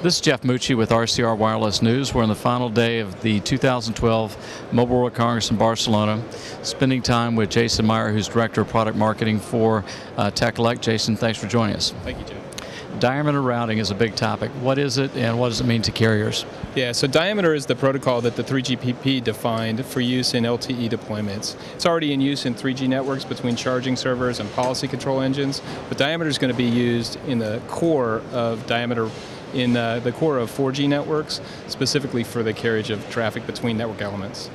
This is Jeff Mucci with RCR Wireless News. We're on the final day of the 2012 Mobile World Congress in Barcelona, spending time with Jason Meyer, who's Director of Product Marketing for Tekelec. Jason, thanks for joining us. Thank you, Jeff. Diameter routing is a big topic. What is it, and what does it mean to carriers? Yeah, so diameter is the protocol that the 3GPP defined for use in LTE deployments. It's already in use in 3G networks between charging servers and policy control engines, but diameter is going to be used in the core of diameter in the core of 4G networks, specifically for the carriage of traffic between network elements.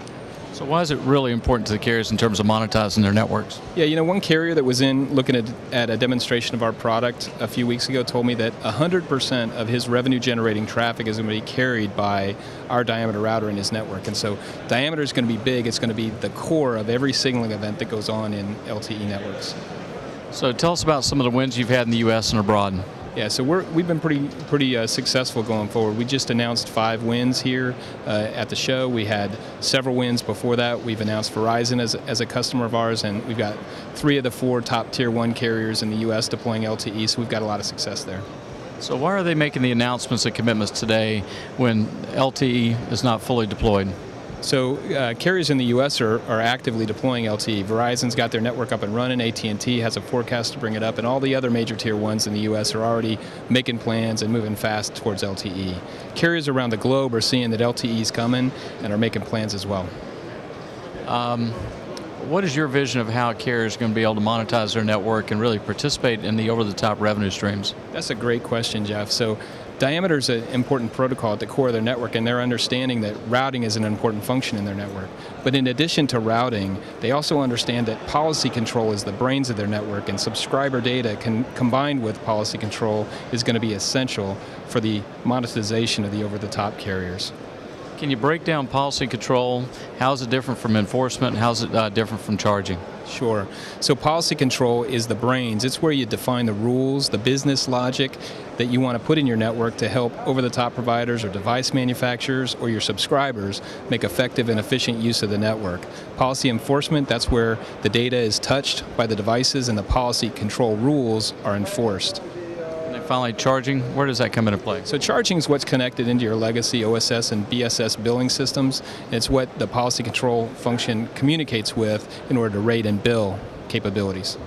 So why is it really important to the carriers in terms of monetizing their networks? Yeah, you know, one carrier that was in looking at a demonstration of our product a few weeks ago told me that 100% of his revenue generating traffic is going to be carried by our diameter router in his network. And so diameter is going to be big. It's going to be the core of every signaling event that goes on in LTE networks. So tell us about some of the wins you've had in the U.S. and abroad. Yeah, so we've been pretty successful going forward. We just announced 5 wins here at the show. We had several wins before that. We've announced Verizon as a customer of ours, and we've got 3 of the 4 top tier 1 carriers in the U.S. deploying LTE, so we've got a lot of success there. So why are they making the announcements and commitments today when LTE is not fully deployed? So carriers in the U.S. are actively deploying LTE. Verizon's got their network up and running. AT&T has a forecast to bring it up, and all the other major tier 1s in the U.S. are already making plans and moving fast towards LTE. Carriers around the globe are seeing that LTE is coming and are making plans as well. What is your vision of how carriers are going to be able to monetize their network and really participate in the over-the-top revenue streams? That's a great question, Jeff. So diameter is an important protocol at the core of their network, and they're understanding that routing is an important function in their network. But in addition to routing, they also understand that policy control is the brains of their network, and subscriber data combined with policy control is going to be essential for the monetization of the over-the-top carriers. Can you break down policy control? How is it different from enforcement? How is it different from charging? Sure. So policy control is the brains. It's where you define the rules, the business logic that you want to put in your network to help over-the-top providers or device manufacturers or your subscribers make effective and efficient use of the network. Policy enforcement, that's where the data is touched by the devices and the policy control rules are enforced. And finally, charging, where does that come into play? So charging is what's connected into your legacy OSS and BSS billing systems. And it's what the policy control function communicates with in order to rate and bill capabilities.